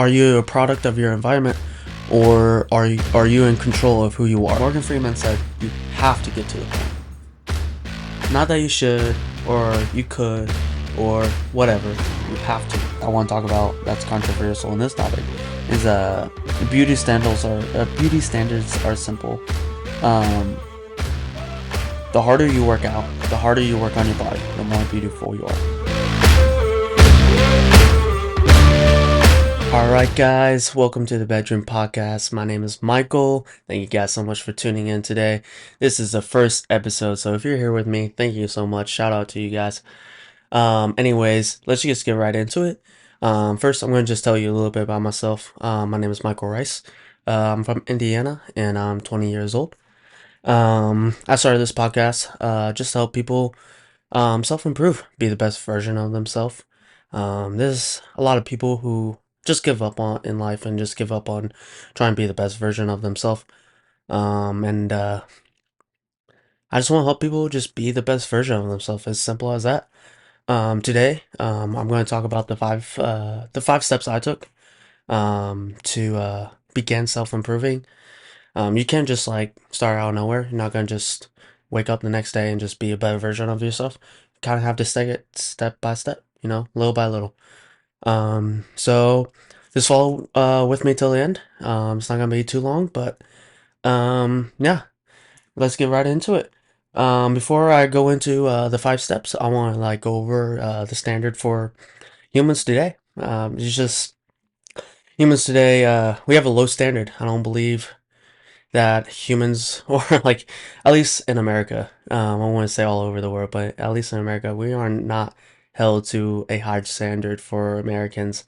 Are you a product of your environment, or are you in control of who you are? Morgan Freeman said you have to get to the point. Not that you should, or you could, or whatever. You have to. I want to talk about that's controversial in this topic. Is beauty standards are simple. Um, the harder you work out, the harder you work on your body, the more beautiful you are. Alright, guys, welcome to the Bedroom Podcast. My name is Michael. Thank you guys so much for tuning in today. This is the first episode, so if you're here with me, thank you so much. Shout out to you guys. Anyways, let's just get right into it. First, I'm going to just tell you a little bit about myself. My name is Michael Rice. I'm from Indiana, and I'm 20 years old. I started this podcast just to help people self-improve, be the best version of themselves. There's a lot of people who just give up on in life and just give up on trying to be the best version of themselves. And I just want to help people just be the best version of themselves. As simple as that. Today, I'm going to talk about the five steps I took to begin self-improving. You can't just like start out of nowhere. You're not gonna just wake up the next day and just be a better version of yourself. You kind of have to take it step by step, little by little. So just follow with me till the end. It's not gonna be too long, but yeah, let's get right into it. Before I go into the five steps, I want to like go over the standard for humans today. It's just humans today. We have a low standard. I don't believe that humans, or like at least in America, I want to say all over the world, but at least in America, we are not held to a high standard for Americans.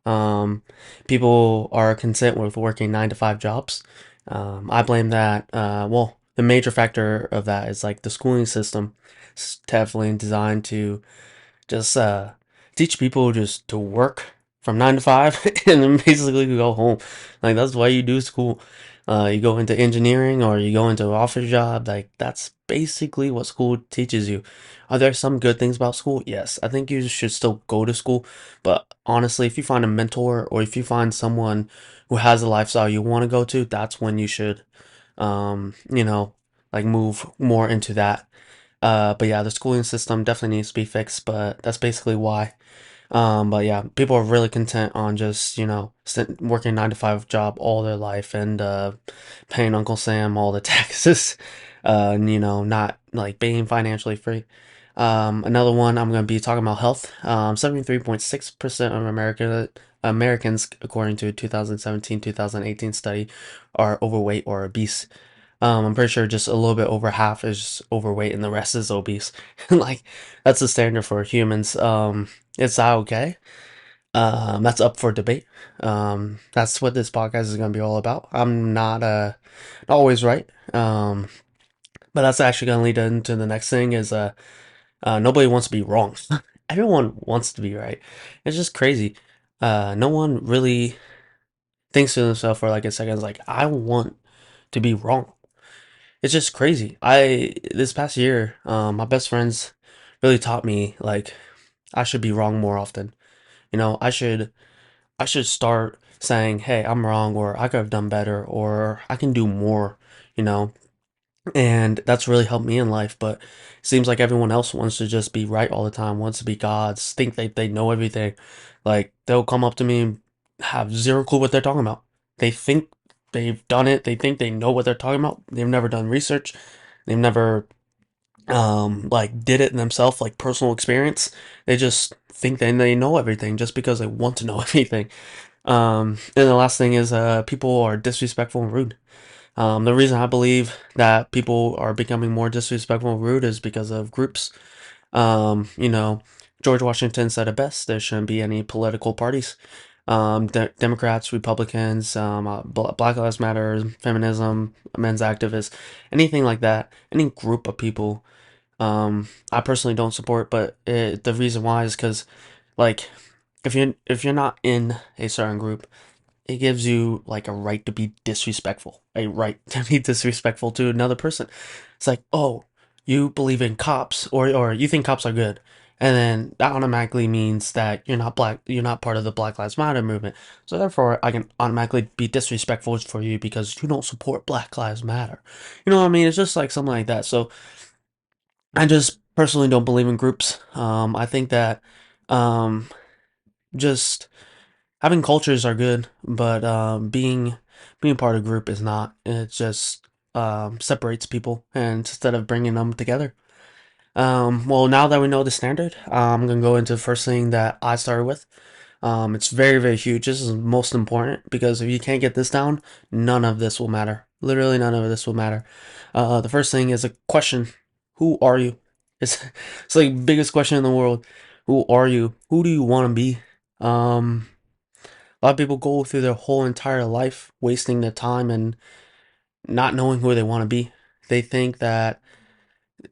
Um, People are content with working 9 to 5 jobs. I blame that. Well, the major factor of that is like the schooling system. It's definitely designed to just teach people just to work from 9 to 5 and then basically go home. Like that's why you do school. You go into engineering or you go into an office job. Like that's basically what school teaches you. Are there some good things about school? Yes, I think you should still go to school. But honestly, if you find a mentor or if you find someone who has a lifestyle you want to go to, that's when you should, um, you know, like move more into that. But yeah, the schooling system definitely needs to be fixed, but that's basically why. But yeah, people are really content on just, working 9 to 5 job all their life and paying Uncle Sam all the taxes, and not like being financially free. Another one I'm going to be talking about health. 73.6% of Americans, according to a 2017-2018 study, are overweight or obese. I'm pretty sure just a little bit over half is overweight and the rest is obese. Like, that's the standard for humans. Is that okay? That's up for debate. That's what this podcast is going to be all about. I'm not always right. But that's actually going to lead into the next thing is, nobody wants to be wrong. Everyone wants to be right. It's just crazy. No one really thinks to themselves for like a second, like, I want to be wrong. It's just crazy. This past year, my best friends really taught me like I should be wrong more often. I should start saying, "Hey, I'm wrong," or "I could have done better," or "I can do more." You know, and that's really helped me in life. But it seems like everyone else wants to just be right all the time, wants to be gods, think they know everything. Like they'll come up to me and have zero clue what they're talking about. They think they've done it. They think they know what they're talking about. They've never done research. They've never like did it themselves, like personal experience. They just think they know everything just because they want to know everything. And the last thing is people are disrespectful and rude. The reason I believe that people are becoming more disrespectful and rude is because of groups. You know, George Washington said it best: there shouldn't be any political parties. Democrats, Republicans, Black Lives Matter, feminism, men's activists, anything like that, any group of people, I personally don't support. But the reason why is because, like, if you're not in a certain group, it gives you like a right to be disrespectful, a right to be disrespectful to another person. It's like, oh, you believe in cops, or you think cops are good, And then that automatically means that you're not part of the Black Lives Matter movement. So therefore, I can automatically be disrespectful for you because you don't support Black Lives Matter. You know what I mean? It's just like something like that. So I just personally don't believe in groups. I think that um, just having cultures are good, but being part of a group is not. It just separates people, and instead of bringing them together. Well, now that we know the standard, I'm gonna go into the first thing that I started with. It's very, very huge. This is most important because if you can't get this down, none of this will matter. Literally, none of this will matter. The first thing is a question: Who are you? It's it's like the biggest question in the world. Who are you? Who do you want to be? A lot of people go through their whole entire life wasting their time and not knowing who they want to be. They think that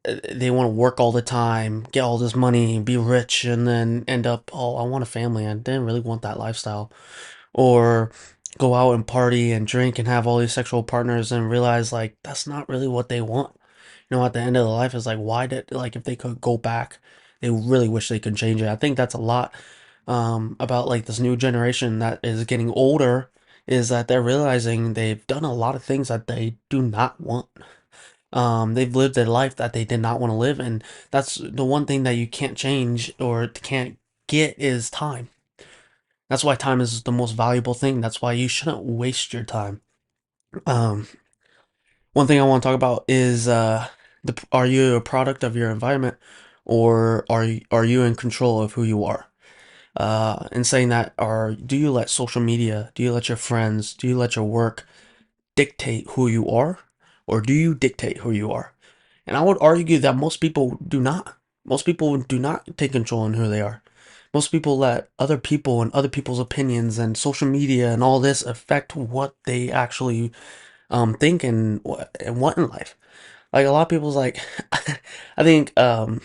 they want to work all the time, get all this money, be rich, and then end up, oh, I want a family. I didn't really want that lifestyle. Or go out and party and drink and have all these sexual partners and realize like that's not really what they want. At the end of the life is like why did like if they could go back, they really wish they could change it. I think that's a lot about like this new generation that is getting older is that they're realizing they've done a lot of things that they do not want. They've lived a life that they did not want to live, and that's the one thing that you can't change or can't get is time. That's why time is the most valuable thing. That's why you shouldn't waste your time. Um, One thing I want to talk about is are you a product of your environment, or are you in control of who you are? In saying that, do you let social media, do you let your friends, do you let your work dictate who you are, or do you dictate who you are? And I would argue that most people do not. Most people do not take control in who they are. Most people let other people and other people's opinions and social media and all this affect what they actually think and want in life. Like a lot of people's like, I think I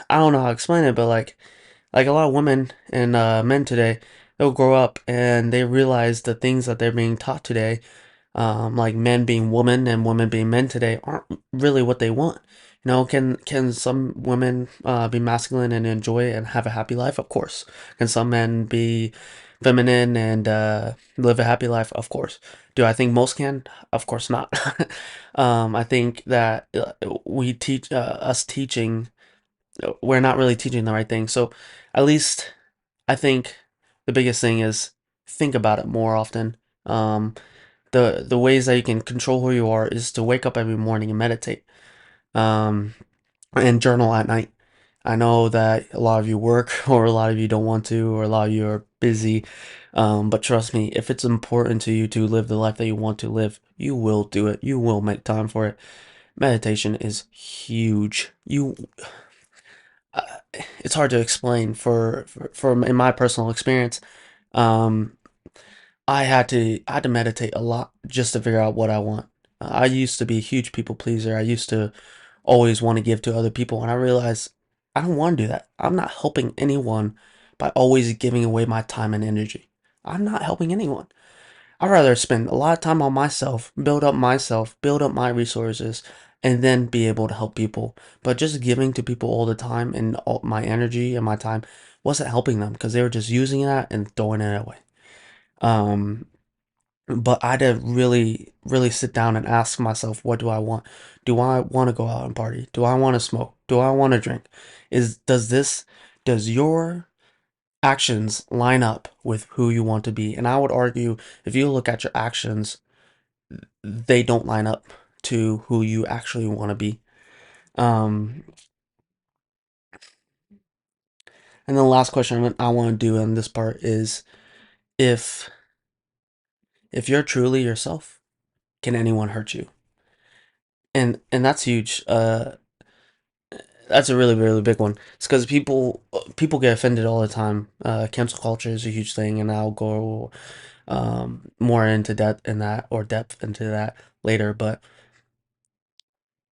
don't know how to explain it, but like a lot of women and men today, they'll grow up and they realize the things that they're being taught today, like men being women and women being men today, aren't really what they want. Can some women be masculine and enjoy it and have a happy life? Of course. Can some men be feminine and live a happy life? Of course. Do I think most can? Of course not. I think that we teach us teaching, we're not really teaching the right thing. So at least I think the biggest thing is think about it more often. The ways that you can control who you are is to wake up every morning and meditate, um, and journal at night. I know that a lot of you work, or a lot of you don't want to, or a lot of you are busy. But trust me, if it's important to you to live the life that you want to live, you will do it. You will make time for it. Meditation is huge. Uh, it's hard to explain for in my personal experience. Um, I had to meditate a lot just to figure out what I want. I used to be a huge people pleaser. I used to always want to give to other people, and I realized I don't want to do that. I'm not helping anyone by always giving away my time and energy. I'm not helping anyone. I'd rather spend a lot of time on myself, build up my resources, and then be able to help people. But just giving to people all the time and all my energy and my time wasn't helping them because they were just using that and throwing it away. Um, but I had to really, really sit down and ask myself, what do I want? Do I want to go out and party? Do I want to smoke? Do I want to drink? Does your actions line up with who you want to be? And I would argue if you look at your actions, they don't line up to who you actually want to be. Um, and the last question I want to do on this part is if if you're truly yourself, can anyone hurt you? And that's huge. That's a really, really big one. It's because people get offended all the time. Cancel culture is a huge thing, and I'll go more into depth into that later. But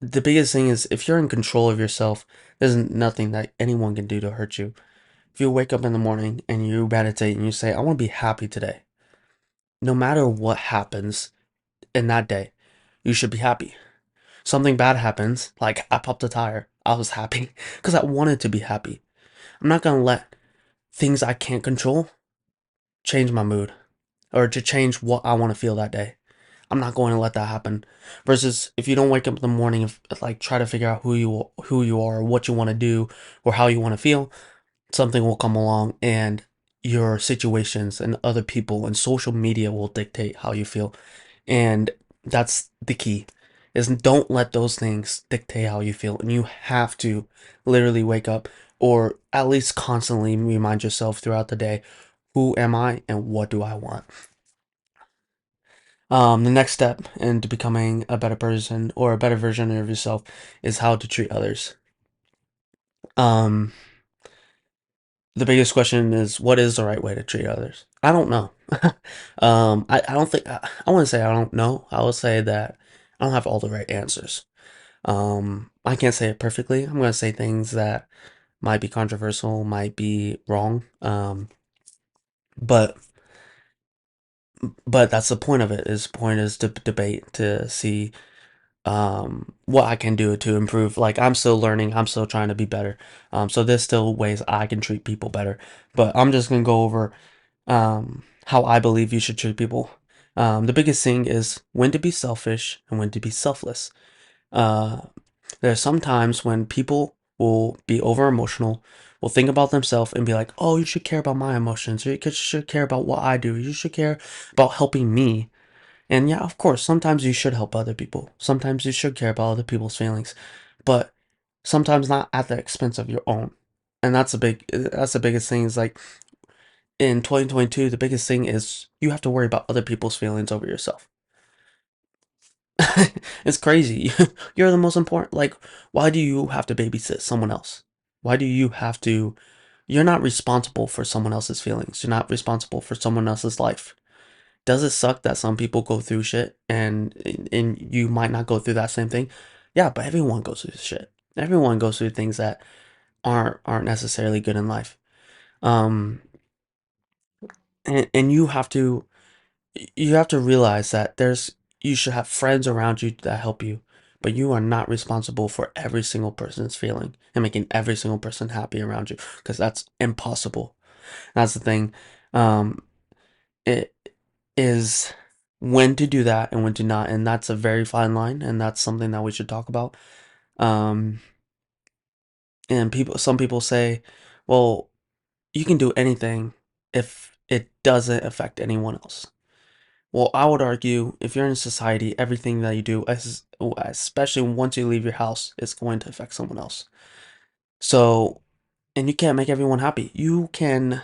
the biggest thing is if you're in control of yourself, there's nothing that anyone can do to hurt you. If you wake up in the morning and you meditate and you say, "I want to be happy today," no matter what happens in that day, you should be happy. Something bad happens, like I popped a tire. I was happy because I wanted to be happy. I'm not gonna let things I can't control change my mood or to change what I want to feel that day. I'm not going to let that happen. Versus if you don't wake up in the morning and like try to figure out who you are, what you want to do, or how you want to feel, something will come along and your situations and other people and social media will dictate how you feel. And that's the key is don't let those things dictate how you feel. And you have to literally wake up or at least constantly remind yourself throughout the day, who am I and what do I want? The next step into becoming a better person or a better version of yourself is how to treat others. Um, the biggest question is what is the right way to treat others? I don't know. I don't think I want to say I don't know. I will say that I don't have all the right answers. I can't say it perfectly. I'm gonna say things that might be controversial, might be wrong. But that's the point of it. Is point is to debate to see what I can do to improve. Like I'm still learning, I'm still trying to be better. So there's still ways I can treat people better. But I'm just gonna go over how I believe you should treat people. The biggest thing is when to be selfish and when to be selfless. Uh, there's sometimes when people will be over emotional, will think about themselves and be like, "Oh, you should care about my emotions. You should care about what I do. You should care about helping me." And yeah, of course, sometimes you should help other people. Sometimes you should care about other people's feelings, but sometimes not at the expense of your own. And that's the biggest thing is like in 2022, the biggest thing is you have to worry about other people's feelings over yourself. It's crazy. You're the most important. Like, why do you have to babysit someone else? Why do you have to? You're not responsible for someone else's feelings. You're not responsible for someone else's life. Does it suck that some people go through shit and you might not go through that same thing? Yeah, but everyone goes through shit. Everyone goes through things that aren't necessarily good in life. Um, and you have to realize that you should have friends around you that help you, but you are not responsible for every single person's feeling and making every single person happy around you because that's impossible. That's the thing. Um, it is when to do that and when to not, and that's a very fine line, and that's something that we should talk about. Um, and some people say, well, you can do anything if it doesn't affect anyone else. Well, I would argue if you're in society, everything that you do, especially once you leave your house, is going to affect someone else. So, and you can't make everyone happy. You can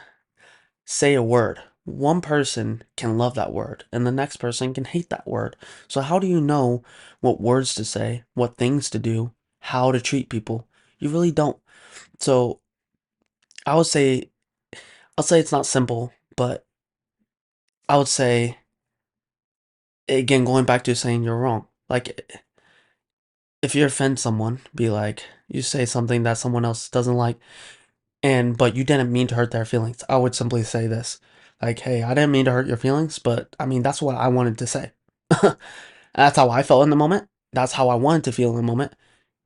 say a word. One person can love that word, and the next person can hate that word. So, how do you know what words to say, what things to do, how to treat people? You really don't. So, I would say, I'll say it's not simple, but I would say, again, going back to saying you're wrong. Like, if you offend someone, be like, you say something that someone else doesn't like, but you didn't mean to hurt their feelings. I would simply say this, like, hey, I didn't mean to hurt your feelings, but I mean, that's what I wanted to say. That's how I felt in the moment. That's how I wanted to feel in the moment.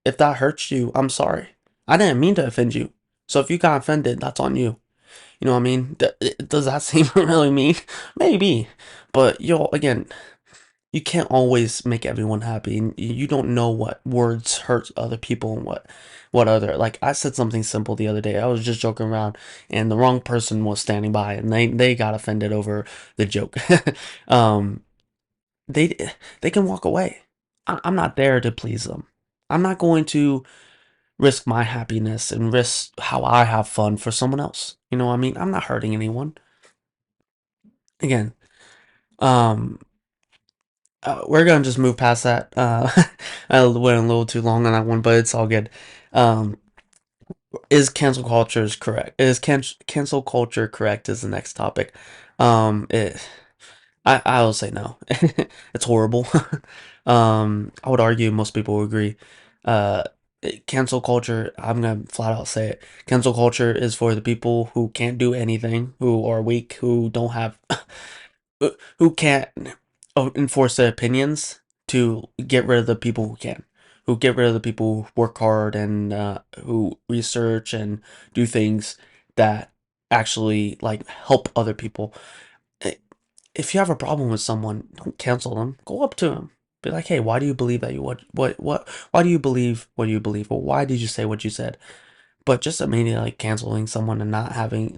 If that hurts you, I'm sorry. I didn't mean to offend you. So if you got offended, that's on you. You know what I mean? Does that seem really mean? Maybe. But again, you can't always make everyone happy, and you don't know what words hurt other people and what other, like I said something simple the other day. I was just joking around and the wrong person was standing by and they got offended over the joke. um they they can walk away. I'm not there to please them. I'm not going to risk my happiness and risk how I have fun for someone else. You know what I mean? I'm not hurting anyone. Again, um we're gonna just move past that. I went a little too long on that one, but it's all good. Um, is cancel culture is correct? Is cancel culture correct? Is the next topic. It I will say no. It's horrible. I would argue most people would agree. Uh, Cancel culture. I'm gonna flat out say it. Cancel culture is for the people who can't do anything, who are weak, who don't have who can't enforce their opinions to get rid of the people who can. who get rid of the people who work hard and who research and do things that actually like help other people. Eh, If you have a problem with someone, don't cancel them. Go up to them. Be like, hey, why do you believe that you what why do you believe what you believe? Or why did you say what you said? But just immediately like canceling someone and not having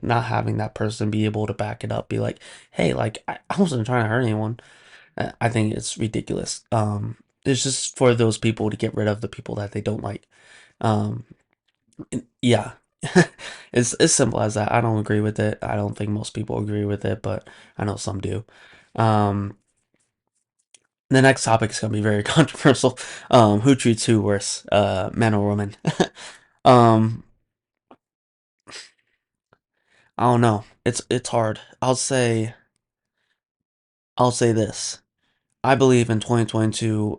that person be able to back it up, be like, hey, like I wasn't trying to hurt anyone. I think it's ridiculous. It's just for those people to get rid of the people that they don't like. Um, yeah, it's as simple as that. I don't agree with it. I don't think most people agree with it, but I know some do. Um, the next topic is gonna be very controversial. Who treats who worse, men or women? um, I don't know. It's hard. I'll say this. I believe in 2022,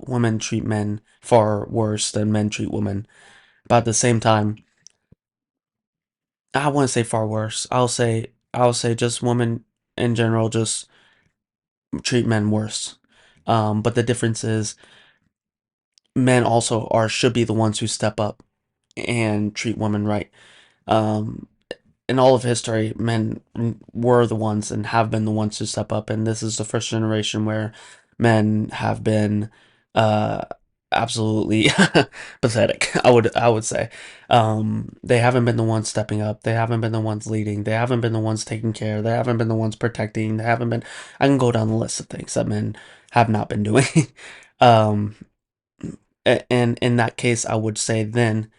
women treat men far worse than men treat women. But at the same time, I wouldn't say far worse. I'll say just women in general just treat men worse. But the difference is men also are should be the ones who step up and treat women right. Um, in all of history, men were the ones and have been the ones to step up, and this is the first generation where men have been uh, absolutely pathetic. I would say they haven't been the ones stepping up. They haven't been the ones leading. They haven't been the ones taking care. They haven't been the ones protecting. They haven't been. I can go down the list of things that men have not been doing. um, and in that case, I would say then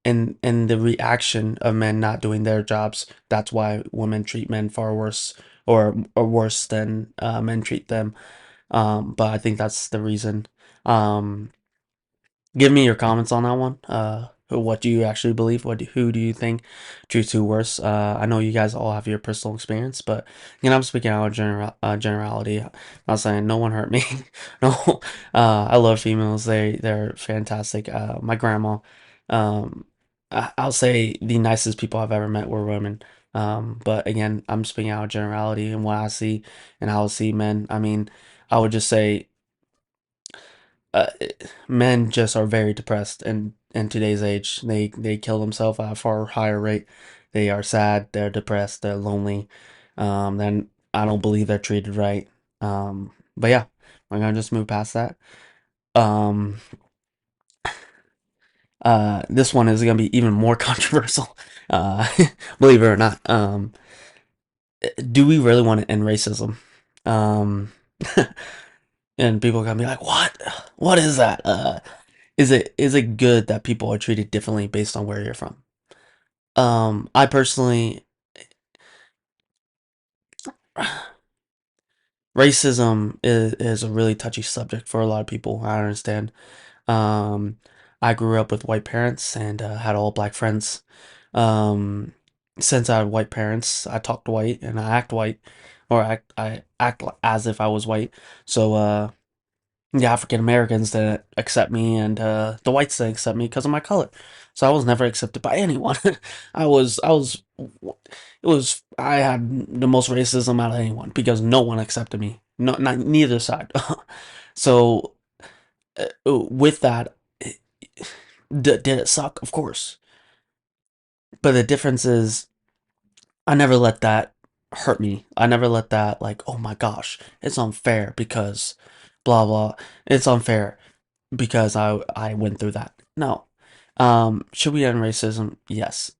and the reaction of men not doing their jobs. That's why women treat men far worse or worse than men treat them. But I think that's the reason. Um, Give me your comments on that one. What do you actually believe? Who do you think treats who worse? I know you guys all have your personal experience, but I'm speaking out of generality. I'm not saying no one hurt me. No, I love females. They're fantastic. My grandma, um, I'll say the nicest people I've ever met were women. But again, I'm speaking out of generality and what I see and how I see men. I mean, I would just say uh, men just are very depressed in today's age. They kill themselves at a far higher rate. They are sad, they're depressed, they're lonely. Then I don't believe they're treated right. But yeah, we're gonna just move past that. Um, this one is gonna be even more controversial. Uh, believe it or not. Do we really want to end racism? Um, and people are gonna be like, "What? What is that? Is it good that people are treated differently based on where you're from?" I personally, racism is a really touchy subject for a lot of people. I understand. Um, I grew up with white parents and had all black friends. Um, since I had white parents, I talked white and I act white, or I act as if I was white. So the African Americans didn't accept me, and the whites didn't accept me because of my color. So I was never accepted by anyone. I had the most racism out of anyone because no one accepted me. No, not neither side. So with that, did it suck? Of course. But the difference is, I never let that hurt me. I never let that like, oh my gosh, it's unfair because blah blah. It's unfair because I went through that. No. Should we end racism? Yes.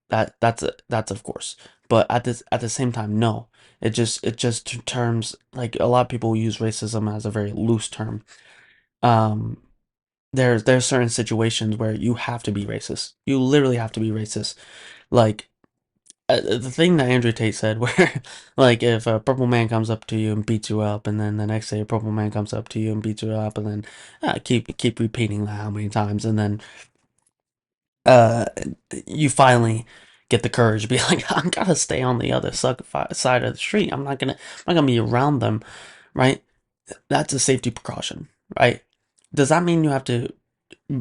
That's of course. But at the same time, no. It just terms like a lot of people use racism as a very loose term. Um, there's certain situations where you have to be racist. You literally have to be racist. Like the thing that Andrew Tate said, where like if a purple man comes up to you and beats you up, and then the next day a purple man comes up to you and beats you up, and then keep repeating that how many times, and then uh, you finally get the courage to be like, I gotta stay on the other side of the street. I'm not gonna be around them, right? That's a safety precaution, right? Does that mean you have to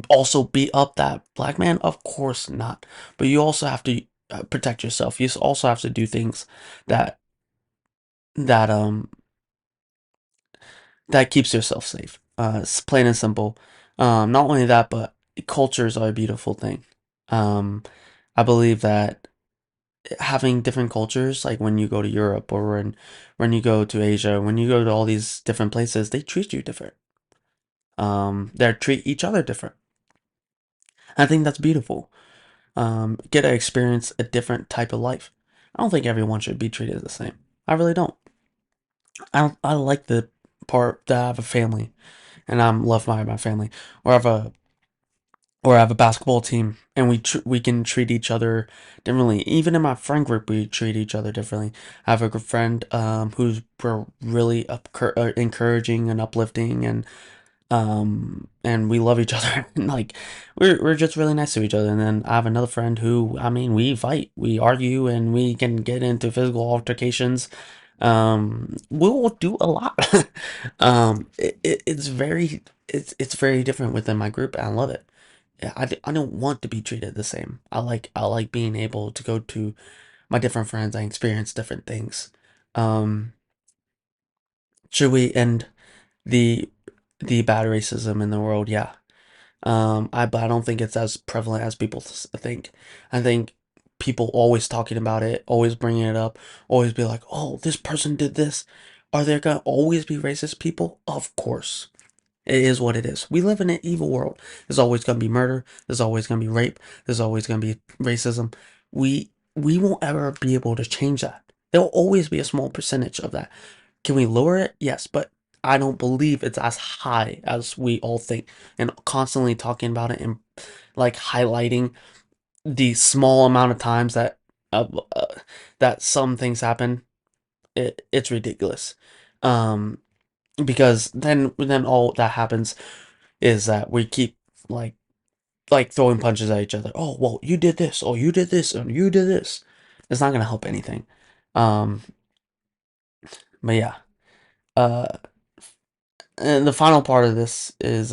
also beat up that black man? Of course not. But you also have to protect yourself. You also have to do things that that that keeps yourself safe. It's plain and simple. Not only that, but cultures are a beautiful thing. Um, I believe that having different cultures, like when you go to Europe or when you go to Asia, when you go to all these different places, they treat you different. They treat each other different. I think that's beautiful. Get to experience a different type of life. I don't think everyone should be treated the same. I really don't. I like the part that I have a family and I'm loved by my family, or I have a basketball team and we can treat each other differently. Even in my friend group, we treat each other differently. I have a good friend who's really encouraging and uplifting, and we love each other. And like we're just really nice to each other. And then I have another friend who, I mean, we fight, we argue, and we can get into physical altercations. We'll do a lot. It's very different within my group, and I love it. Yeah, I don't want to be treated the same. I like being able to go to my different friends and experience different things. Um, should we end the bad racism in the world? Yeah. But I don't think it's as prevalent as people think. I think people always talking about it, always bringing it up, always be like, "Oh, this person did this." Are there gonna always be racist people? Of course. It is what it is. We live in an evil world. There's always gonna be murder. There's always gonna be rape. There's always gonna be racism. We won't ever be able to change that. There will always be a small percentage of that. Can we lower it? Yes, but I don't believe it's as high as we all think. And constantly talking about it and like highlighting the small amount of times uh, uh, that some things happen, it's ridiculous. Um, because then all that happens is that we keep like throwing punches at each other. Oh, well, you did this, or you did this, and you did this. It's not gonna help anything. Um, but yeah. Uh, and the final part of this is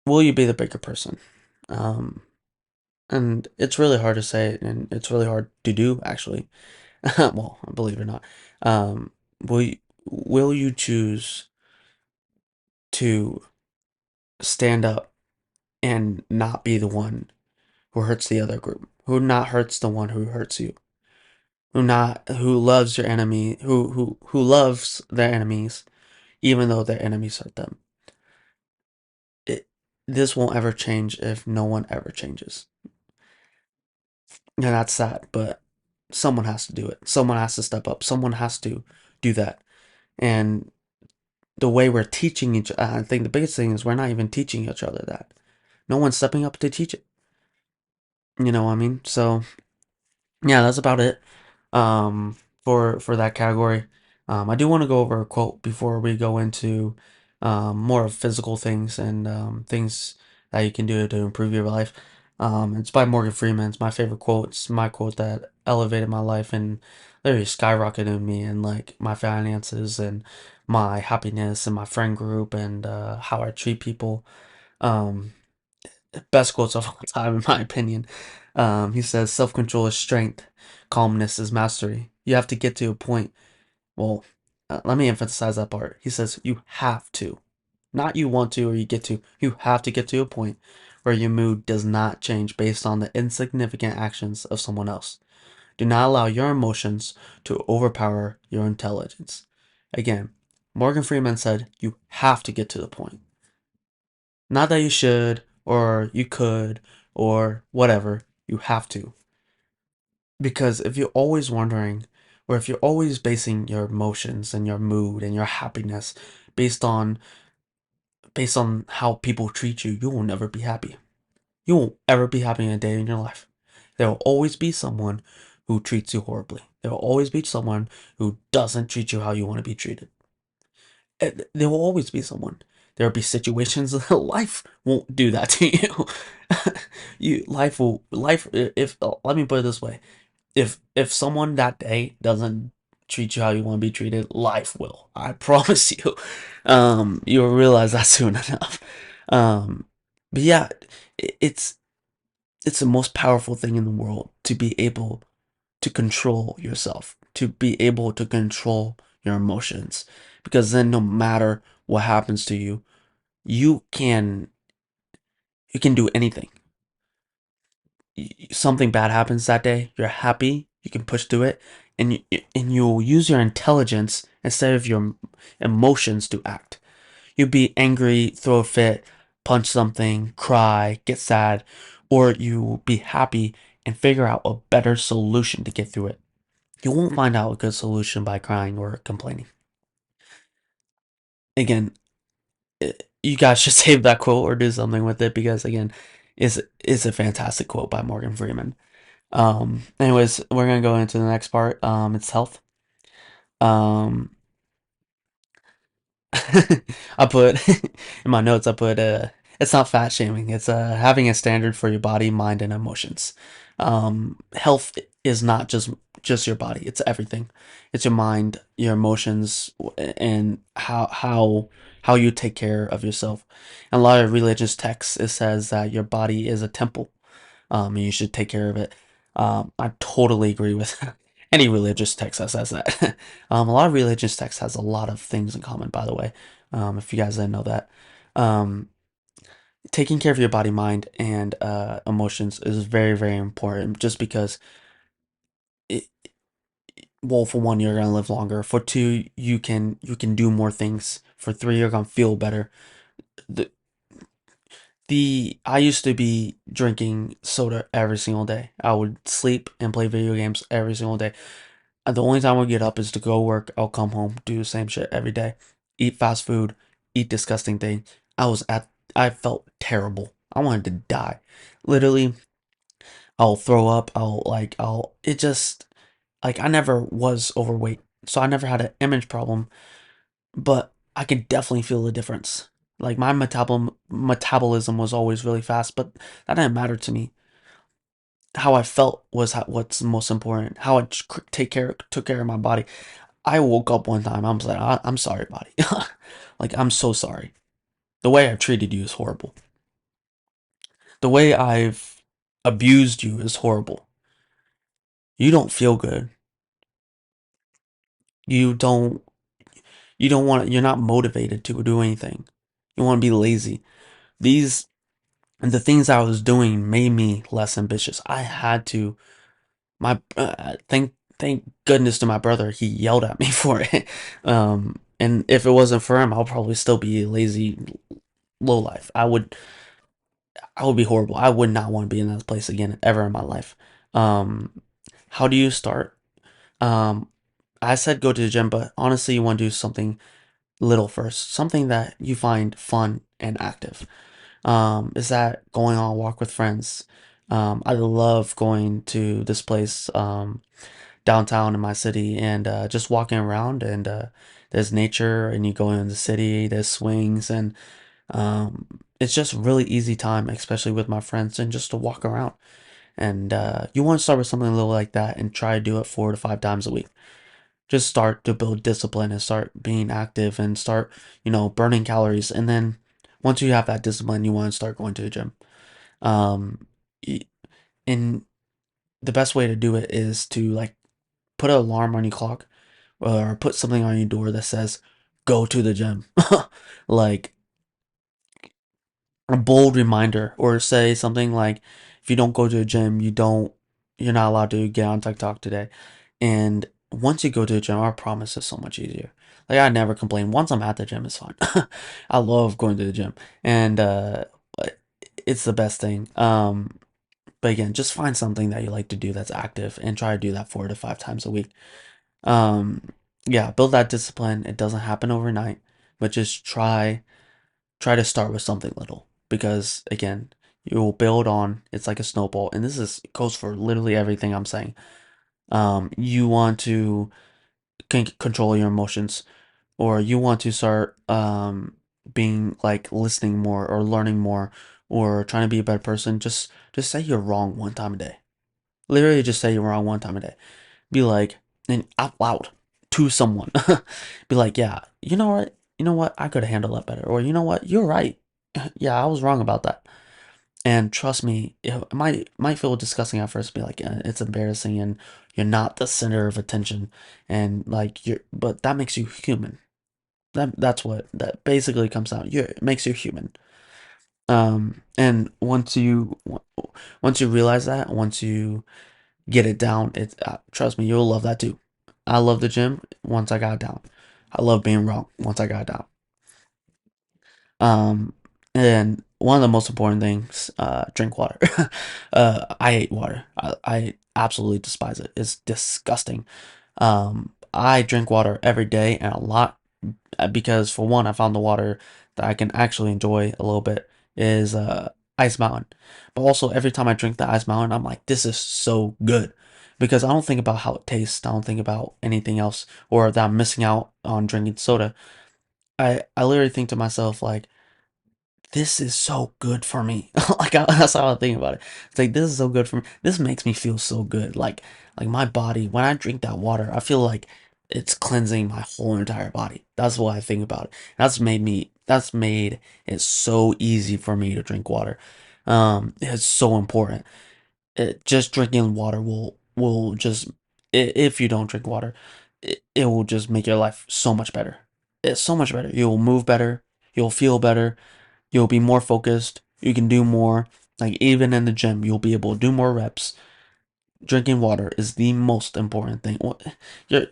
will you be the bigger person? Um, and it's really hard to say, and it's really hard to do actually. Well, believe it or not. Um, will you choose to stand up and not be the one who hurts the other group, who not hurts the one who hurts you, who loves your enemy, who loves their enemies, even though their enemies hurt them. It This won't ever change if no one ever changes, and that's sad. But someone has to do it. Someone has to step up. Someone has to do that. And the way we're teaching I think the biggest thing is we're not even teaching each other that. No one's stepping up to teach it. You know what I mean? So yeah, that's about it. Um, for that category. I do want to go over a quote before we go into more of physical things and things that you can do to improve your life. It's by Morgan Freeman. It's my favorite quote. It's my quote that elevated my life and literally skyrocketed me and like my finances and my happiness and my friend group and how I treat people. Um, Best quotes of all time, in my opinion. He says, "Self control is strength, calmness is mastery." You have to get to a point. Well, let me emphasize that part. He says, "You have to, not you want to or you get to. You have to get to a point where your mood does not change based on the insignificant actions of someone else. Do not allow your emotions to overpower your intelligence." Again, Morgan Freeman said, "You have to get to the point." Not that you should, or you could, or whatever. You have to. Because if you're always wondering, or if you're always basing your emotions and your mood and your happiness based on how people treat you, you will never be happy. You won't ever be happy in a day in your life. There will always be someone who treats you horribly. There will always be someone who doesn't treat you how you want to be treated. There will always be someone. There will be situations that life won't do that to you. If let me put it this way. If someone that day doesn't treat you how you want to be treated, life will. I promise you. You'll realize that soon enough. Um, but yeah, it's the most powerful thing in the world to be able to control yourself, to be able to control your emotions, because then no matter what happens to you, you can you can do anything. Something bad happens that day, you're happy, you can push through it, and you'll use your intelligence instead of your emotions to act. You'd be angry, throw a fit, punch something, cry, get sad, or you be happy and figure out a better solution to get through it. You won't find out a good solution by crying or complaining. Again, you guys should save that quote or do something with it, because again, is a fantastic quote by Morgan Freeman. Anyways, we're gonna go into the next part. It's health. Um, I put in my notes. I put it's not fat shaming. It's having a standard for your body, mind, and emotions. Health is not just your body. It's everything. It's your mind, your emotions, and how you take care of yourself. In a lot of religious texts, it says that your body is a temple, and you should take care of it. I totally agree with any religious text that says that. A lot of religious text has a lot of things in common, by the way. If you guys didn't know that, um, taking care of your body, mind, and emotions is very, very important. Just because, it, well, for one, you're gonna live longer. For two, you can do more things. For three, you're gonna feel better. The I used to be drinking soda every single day. I would sleep and play video games every single day. And the only time I would get up is to go work. I'll come home, do the same shit every day, eat fast food, eat disgusting things. I felt terrible. I wanted to die. Literally, I'll throw up. It just, like, I never was overweight. So I never had an image problem, but I could definitely feel the difference. Like, my metabolism was always really fast, but that didn't matter to me. How I felt was what's most important. How I took care of my body. I woke up one time. I was like, I'm sorry, body. Like, I'm so sorry. The way I've treated you is horrible. The way I've abused you is horrible. You don't feel good. You don't. You don't want. You're not motivated to do anything. You want to be lazy. These and the things I was doing made me less ambitious. I had to. My thank goodness to my brother. He yelled at me for it. And if it wasn't for him, I'll probably still be a lazy low life. I would be horrible. I would not want to be in that place again ever in my life. Um, how do you start? Um, I said go to the gym, but honestly, you want to do something little first, something that you find fun and active. Is that going on a walk with friends? I love going to this place downtown in my city and just walking around, and there's nature, and you go in the city, there's swings, and it's just really easy time, especially with my friends, and just to walk around. And you want to start with something little like that and try to do it 4 to 5 times a week. Just start to build discipline and start being active and start, burning calories. And then once you have that discipline, you want to start going to the gym. Um, and the best way to do it is to, like, put an alarm on your clock or put something on your door that says, go to the gym. Like, a bold reminder, or say something like, if you don't go to the gym, you're not allowed to get on TikTok today. And once you go to the gym, I promise it's so much easier. Like, I never complain. Once I'm at the gym, it's fine. I love going to the gym, and it's the best thing. But again, just find something that you like to do that's active and try to do that 4 to 5 times a week. Um, yeah, build that discipline. It doesn't happen overnight, but just try to start with something little, because again, you will build on. It's like a snowball, and this is goes for literally everything I'm saying. You want to control your emotions, or you want to start being, like, listening more or learning more or trying to be a better person. Just say you're wrong one time a day. Literally, just say you're wrong one time a day. Be like, and out loud to someone. Be like, yeah, you know what, I could have handled that better, or you know what, you're right. Yeah, I was wrong about that. And trust me, it might feel disgusting at first, be like it's embarrassing, and you're not the center of attention, and like but that makes you human. That's what that basically comes out. It makes you human. And once you realize that, once you get it down, it's trust me, you'll love that too. I love the gym once I got it down. I love being wrong once I got it down. Um, and one of the most important things, drink water. I hate water. I absolutely despise it. It's disgusting. I drink water every day and a lot because for one, I found the water that I can actually enjoy a little bit is Ice Mountain. But also every time I drink the Ice Mountain, I'm like, this is so good. Because I don't think about how it tastes. I don't think about anything else or that I'm missing out on drinking soda. I literally think to myself like this is so good for me. That's how I think about it. It's like this is so good for me. This makes me feel so good. Like my body when I drink that water, I feel like it's cleansing my whole entire body. That's what I think about it. That's made it so easy for me to drink water. It's so important. Just drinking water will just if you don't drink water, it will just make your life so much better. It's so much better. You'll move better. You'll feel better. You'll be more focused. You can do more. Like even in the gym, you'll be able to do more reps. Drinking water is the most important thing.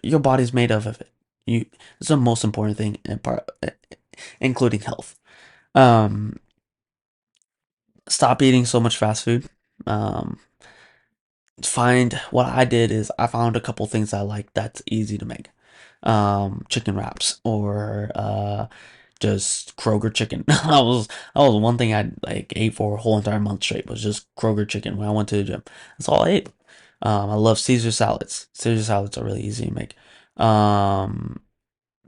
Your body's made of it. It's the most important thing, including health. Um, Stop eating so much fast food. Um, find what I did is I found a couple things I like that's easy to make. Chicken wraps or just Kroger chicken. That was one thing I like ate for a whole entire month straight was just Kroger chicken when I went to the gym. That's all I ate. I love Caesar salads. Caesar salads are really easy to make. Um,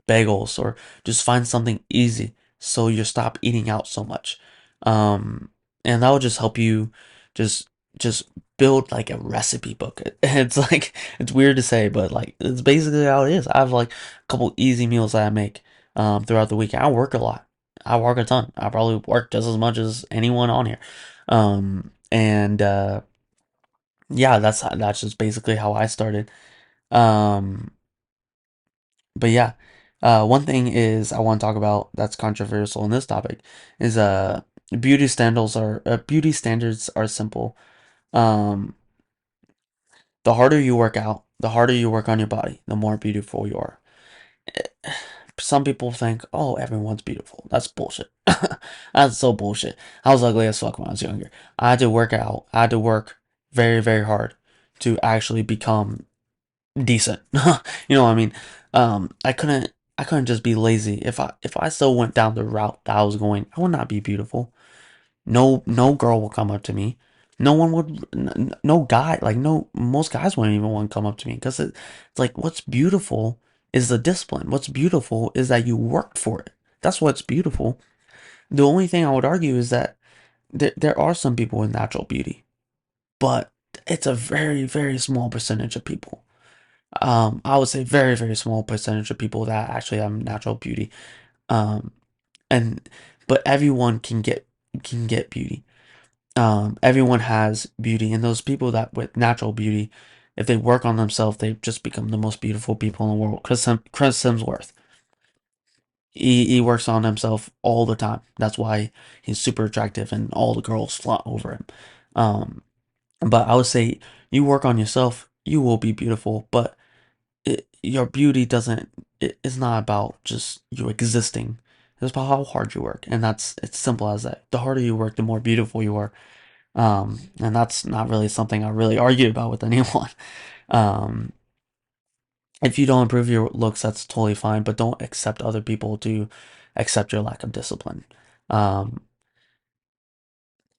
Bagels or just find something easy so you stop eating out so much. Um, and that will just help you just just build like a recipe book. It's like it's weird to say, but like it's basically how it is. I have like a couple easy meals that I make throughout the week. I work a lot. I work a ton. I probably work just as much as anyone on here. And yeah, that's just basically how I started. Um, but yeah, one thing is I want to talk about that's controversial in this topic is beauty standards are simple. Um, the harder you work out, the harder you work on your body, the more beautiful you are. Some people think, oh, everyone's beautiful. That's bullshit. That's so bullshit. I was ugly as fuck when I was younger. I had to work out. I had to work very, very hard to actually become decent. You know what I mean? I couldn't just be lazy. If I still went down the route that I was going, I would not be beautiful. No girl will come up to me. No one would no guy, like no most guys wouldn't even want to come up to me because it's like what's beautiful is the discipline. What's beautiful is that you worked for it. That's what's beautiful. The only thing I would argue is that there are some people with natural beauty, but it's a very, very small percentage of people. I would say very, very small percentage of people that actually have natural beauty. Um, and but everyone can get beauty. Everyone has beauty, and those people that with natural beauty, if they work on themselves, they just become the most beautiful people in the world. Chris Hemsworth, he works on himself all the time. That's why he's super attractive, and all the girls flock over him. Um, but I would say you work on yourself, you will be beautiful. But your beauty doesn't it's not about just you existing. It's about how hard you work, and that's it's simple as that. The harder you work, the more beautiful you are. And that's not really something I really argue about with anyone. um if you don't improve your looks, that's totally fine, but don't accept other people to accept your lack of discipline. um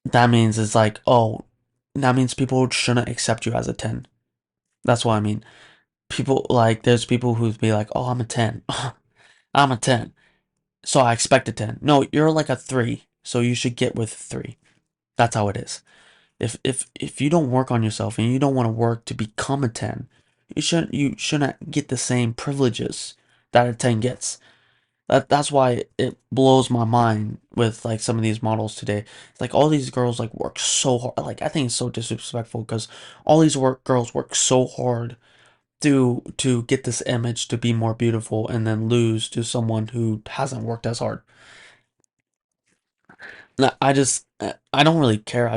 that means it's like, oh, that means people shouldn't accept you as a 10. That's what I mean. People like there's people who'd be like, oh, I'm a 10. I'm a 10, so I expect a 10. No, you're like a 3, so you should get with 3. That's how it is. If you don't work on yourself and you don't want to work to become a 10, you shouldn't get the same privileges that a 10 gets. That's why it blows my mind with like some of these models today. Like all these girls like work so hard. Like I think it's so disrespectful because all these girls work so hard to get this image to be more beautiful and then lose to someone who hasn't worked as hard. I just I don't really care.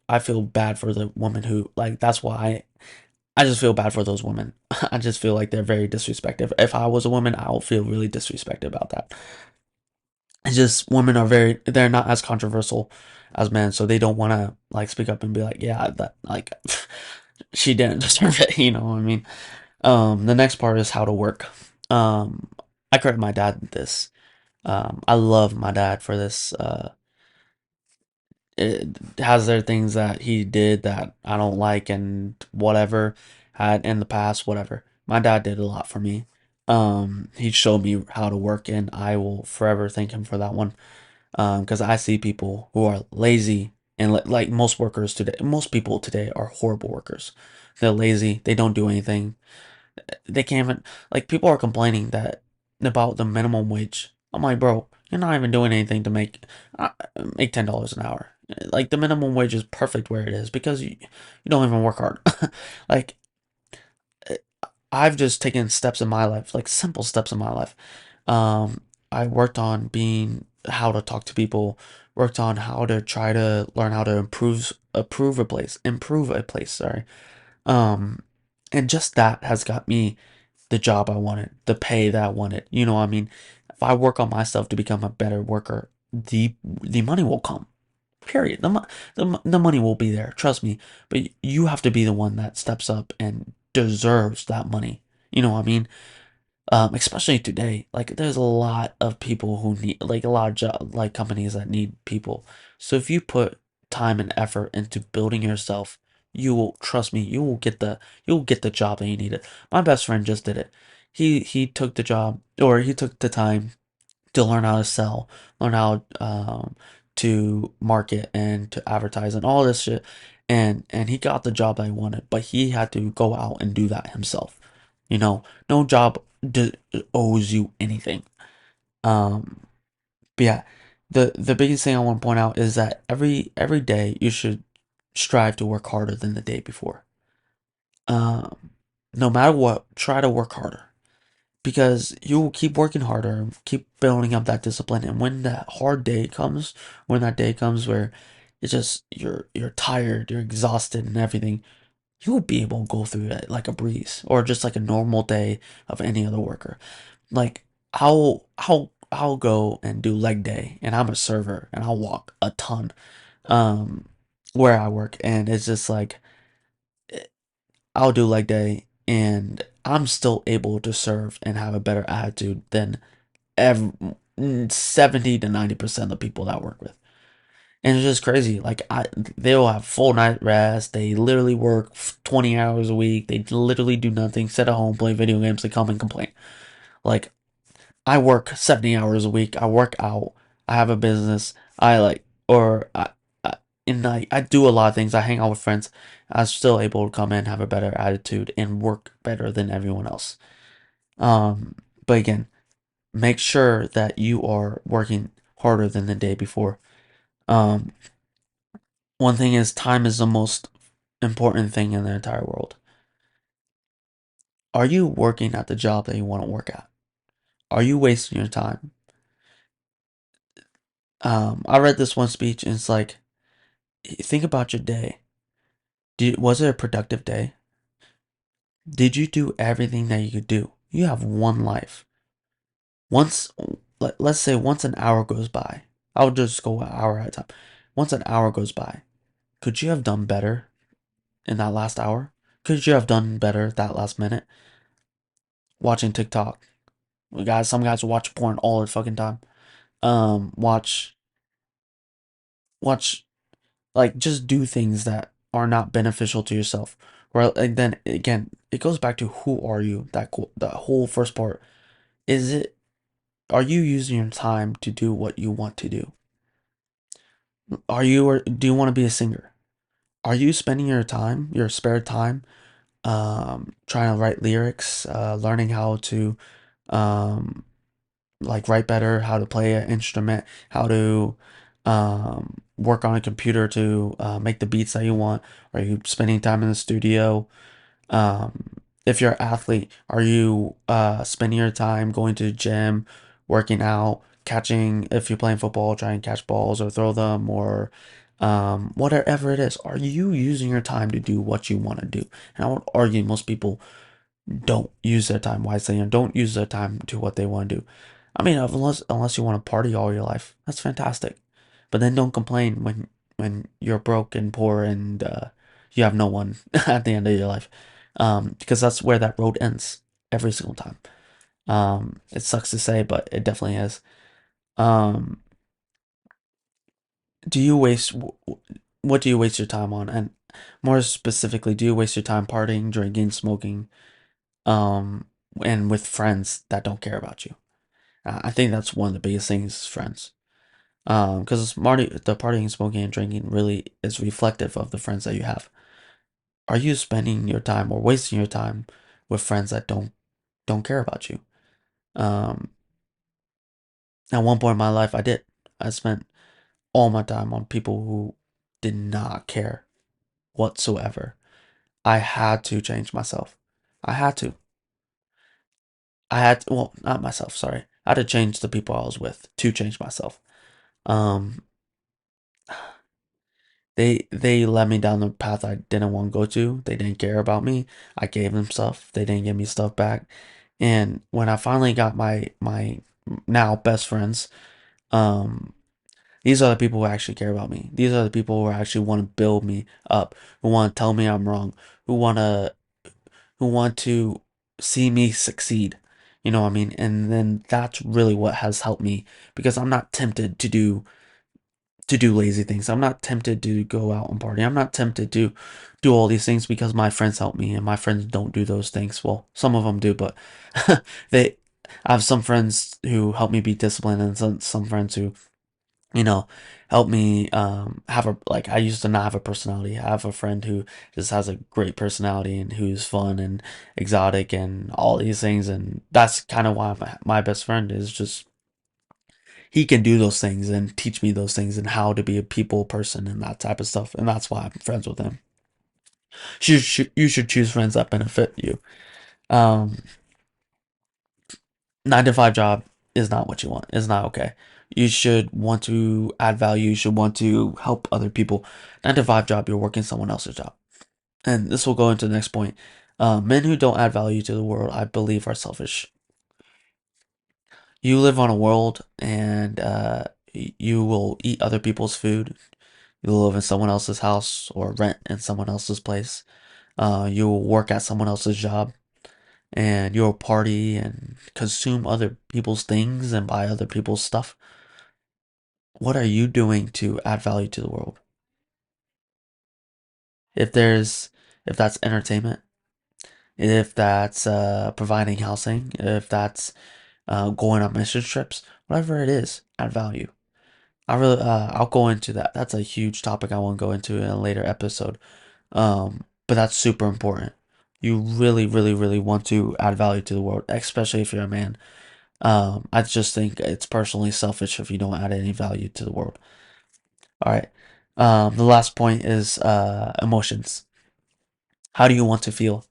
I feel bad for the woman who like that's why I just feel bad for those women. I just feel like they're very disrespected. If I was a woman, I would feel really disrespected about that. It's just women are they're not as controversial as men, so they don't want to like speak up and be like, yeah, that like she didn't deserve it. You know what I mean? The next part is how to work. Um, I credit my dad with this. I love my dad for this. It has there things that he did that I don't like and whatever had in the past, whatever. My dad did a lot for me. He showed me how to work, and I will forever thank him for that one. Because I see people who are lazy and like most workers today, most people today are horrible workers. They're lazy. They don't do anything. They can't even like people are complaining that about the minimum wage. I'm like, bro, you're not even doing anything to uh, make $10 an hour. Like the minimum wage is perfect where it is because you don't even work hard. Like I've just taken steps in my life, like simple steps in my life. I worked on being how to talk to people, worked on how to try to learn how to improve a place, sorry. Um, and just that has got me the job I wanted, the pay that I wanted. You know what I mean? If I work on myself to become a better worker, the money will come. Period. The money will be there. Trust me. But you have to be the one that steps up and deserves that money. You know what I mean? Especially today, like there's a lot of people who need, like a lot of like companies that need people. So if you put time and effort into building yourself, you will trust me. You'll get the job that you needed. My best friend just did it. He took the job, or he took the time to learn how to sell, learn how to market and to advertise and all this shit. And he got the job that he wanted, but he had to go out and do that himself. You know, no job owes you anything. Um, but yeah, the biggest thing I want to point out is that every day you should strive to work harder than the day before. Um, no matter what, try to work harder because you will keep working harder, keep building up that discipline, and when that hard day comes, when that day comes where it's just you're tired, you're exhausted, and everything, you will be able to go through it like a breeze, or just like a normal day of any other worker. Like I'll go and do leg day, and I'm a server, and I'll walk a ton, um, where I work, and it's just like I'll do leg day, and I'm still able to serve and have a better attitude than ev 70 to 90% of the people that I work with. And it's just crazy. Like they'll have full night rest. They literally work 20 hours a week. They literally do nothing, sit at home, play video games. They come and complain. Like I work 70 hours a week. I work out. I have a business. I like, or I and I do a lot of things. I hang out with friends. I'm still able to come in, have a better attitude, and work better than everyone else. Um, but again, make sure that you are working harder than the day before. Um, one thing is time is the most important thing in the entire world. Are you working at the job that you want to work at? Are you wasting your time? I read this one speech and it's like, think about your day. Was it a productive day? Did you do everything that you could do? You have one life. Once, let's say once an hour goes by. I'll just go an hour at a time. Once an hour goes by, could you have done better in that last hour? Could you have done better that last minute? Watching TikTok. Some guys watch porn all the fucking time. Watch, watch, like, just do things that are not beneficial to yourself. Right? And then again, it goes back to who are you? That whole first part. Is it, are you using your time to do what you want to do? Or do you want to be a singer? Are you spending your time, your spare time, trying to write lyrics, learning how to, um, like write better, how to play an instrument, how to work on a computer to make the beats that you want? Are you spending time in the studio? If you're an athlete, are you spending your time going to the gym, working out, catching, if you're playing football, try and catch balls or throw them, or whatever it is? Are you using your time to do what you want to do? And I would argue most people don't use their time wisely and don't use their time to what they want to do. I mean, unless you want to party all your life, that's fantastic. But then don't complain when you're broke and poor and you have no one at the end of your life, because that's where that road ends every single time. It sucks to say, but it definitely is. Um, do you waste what do you waste your time on? And more specifically, do you waste your time partying, drinking, smoking, um, and with friends that don't care about you? I think that's one of the biggest things is friends. Because the partying, smoking, and drinking really is reflective of the friends that you have. Are you spending your time or wasting your time with friends that don't care about you? Um, at one point in my life, I did. I spent all my time on people who did not care whatsoever. I had to change myself. I had to. Well, not myself, sorry. I had to change the people I was with to change myself. Um, they led me down the path I didn't want to go to. They didn't care about me. I gave them stuff. They didn't give me stuff back. And when I finally got my now best friends, um, these are the people who actually care about me. These are the people who actually want to build me up, who want to tell me I'm wrong, who want to who want to see me succeed. You know what I mean? And then that's really what has helped me because I'm not tempted to do lazy things. I'm not tempted to go out and party. I'm not tempted to do all these things because my friends help me and my friends don't do those things. Well, some of them do, but they I have some friends who help me be disciplined and some friends who, you know, help me have a like I used to not have a personality. I have a friend who just has a great personality and who's fun and exotic and all these things, and that's kind of why my best friend is just he can do those things and teach me those things and how to be a people person and that type of stuff. And that's why I'm friends with him. You should choose friends that benefit you. Um, 9 to 5 job is not what you want. It's not okay. You should want to add value. You should want to help other people. 9 to 5 job, you're working someone else's job. And this will go into the next point. Men who don't add value to the world, I believe, are selfish. You live on a world and you will eat other people's food. You'll live in someone else's house or rent in someone else's place. You'll work at someone else's job and you'll party and consume other people's things and buy other people's stuff. What are you doing to add value to the world? If there's, if that's entertainment, if that's providing housing, if that's going on mission trips, whatever it is, add value. I'll go into that. That's a huge topic I want to go into in a later episode. But that's super important. You really, really, really want to add value to the world, especially if you're a man. I just think it's personally selfish if you don't add any value to the world. All right. The last point is emotions. How do you want to feel?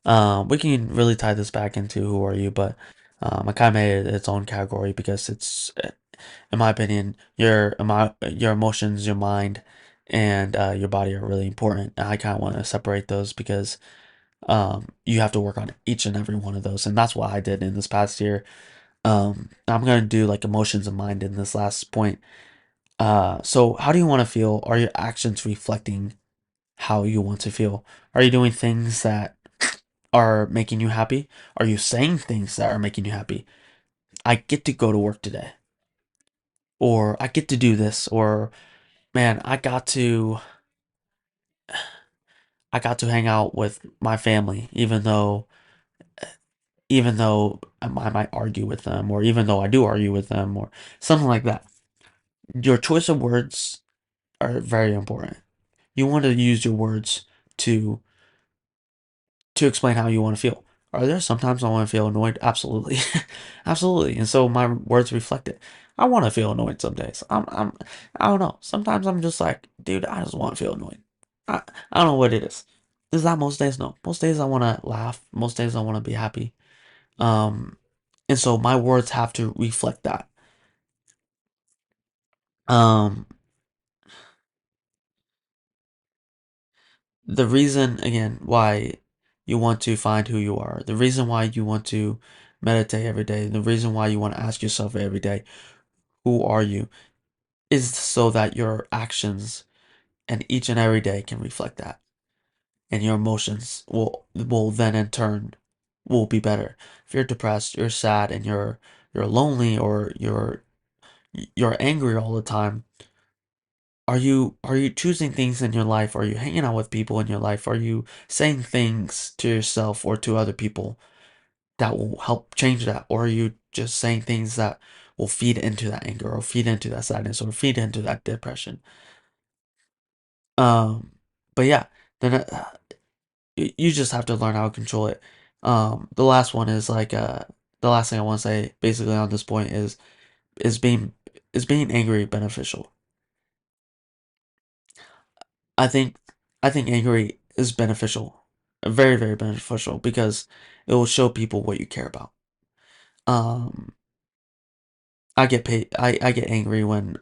We can really tie this back into who are you, but I kind of made it its own category because it's, in my opinion, your emotions, your mind, and your body are really important. And I kind of want to separate those because you have to work on each and every one of those, and that's what I did in this past year. I'm gonna do like emotions and mind in this last point. So how do you want to feel? Are your actions reflecting how you want to feel? Are you doing things that are making you happy? Are you saying things that are making you happy? I get to go to work today, or I get to do this, or man, I got to hang out with my family, even though I might argue with them, or even though I do argue with them, or something like that. Your choice of words are very important. You want to use your words to to explain how you want to feel. Are there sometimes I want to feel annoyed? Absolutely. Absolutely. And so my words reflect it. I want to feel annoyed some days. I don't know. Sometimes I'm just like, dude, I just want to feel annoyed. I don't know what it is. Is that most days? No. Most days I want to laugh. Most days I want to be happy. Um, and so my words have to reflect that. Um, the reason again why you want to find who you are, the reason why you want to meditate every day, the reason why you want to ask yourself every day, who are you, is so that your actions and each and every day can reflect that, and your emotions will then in turn will be better. If you're depressed, you're sad, and you're lonely, or you're angry all the time, are you choosing things in your life? Are you hanging out with people in your life? Are you saying things to yourself or to other people that will help change that? Or are you just saying things that will feed into that anger or feed into that sadness or feed into that depression? Um, but yeah, then you just have to learn how to control it. The last one is like the last thing I want to say basically on this point is being is being angry beneficial. I think I think angry is beneficial, very very beneficial because it will show people what you care about. Um, I get angry when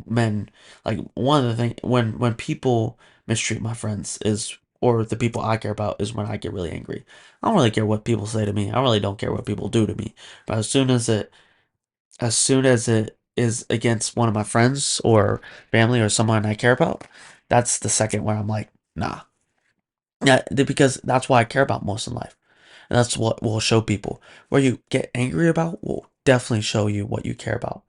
men like one of the thing when people mistreat my friends is or the people I care about is when I get really angry. I don't really care what people say to me. I really don't care what people do to me. But as soon as it is against one of my friends or family or someone I care about, that's the second where I'm like, nah. Yeah, because that's what I care about most in life. And that's what will show people. Where you get angry about will definitely show you what you care about.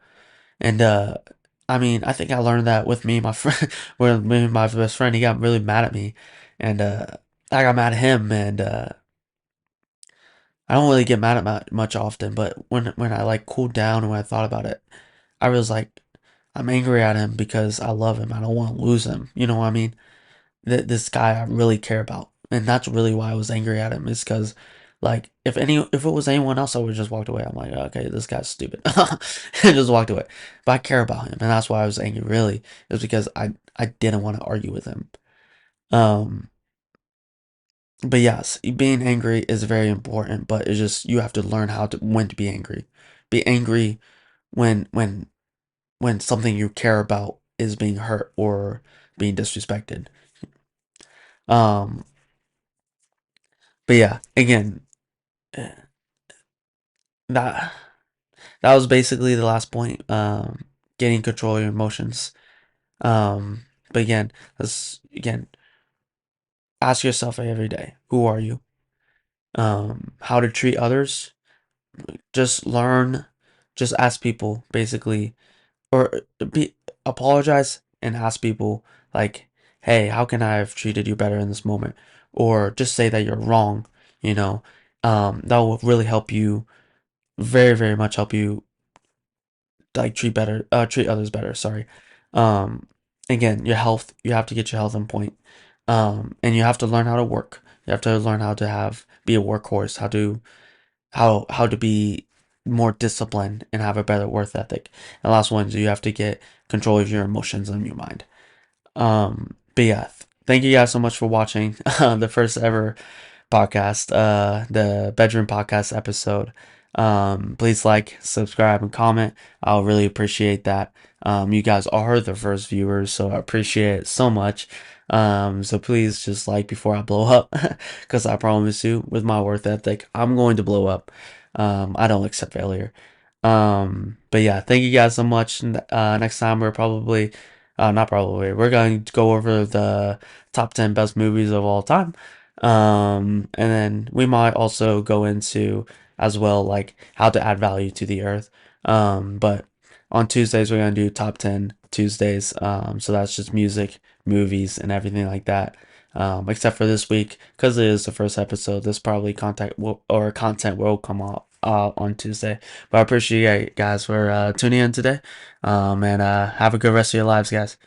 And I mean, I think I learned that with me and my friend, with me and my best friend. He got really mad at me, and I got mad at him. And I don't really get mad at much often, but when I like cooled down and when I thought about it, I was like, I'm angry at him because I love him. I don't want to lose him. You know what I mean? This guy I really care about, and that's really why I was angry at him. Is because, like, if it was anyone else, I would have just walked away. I'm like, okay, this guy's stupid, and just walked away. But I care about him, and that's why I was angry. Really, is because I didn't want to argue with him. Um, but yes, being angry is very important. But it's just you have to learn how to when to be angry. Be angry when when when something you care about is being hurt or being disrespected. Um, but yeah, again, that that was basically the last point. Getting control of your emotions. But again, again, ask yourself every day, who are you? How to treat others. Just learn. Just ask people, basically, or be apologize and ask people like, hey, how can I have treated you better in this moment? Or just say that you're wrong. You know, that will really help you. Very, very much help you like treat others better, sorry. um Again, your health, you have to get your health on point. And you have to learn how to work. You have to learn how to be a workhorse, how to be more disciplined and have a better work ethic. And last one is you have to get control of your emotions and your mind. But yeah, thank you guys so much for watching the first ever podcast, the bedroom podcast episode. Please like, subscribe, and comment. I'll really appreciate that. You guys are the first viewers, so I appreciate it so much. So please just like before I blow up, because I promise you, with my work ethic, I'm going to blow up. I don't accept failure. But yeah, thank you guys so much. Next time we're probably, not probably, we're going to go over the top 10 best movies of all time. And then we might also go into as well, like how to add value to the earth. But on Tuesdays, we're going to do top 10 Tuesdays. So that's just music, movies, and everything like that. Except for this week, because it is the first episode, this probably content will come out on Tuesday. But I appreciate you guys for tuning in today. And have a good rest of your lives, guys.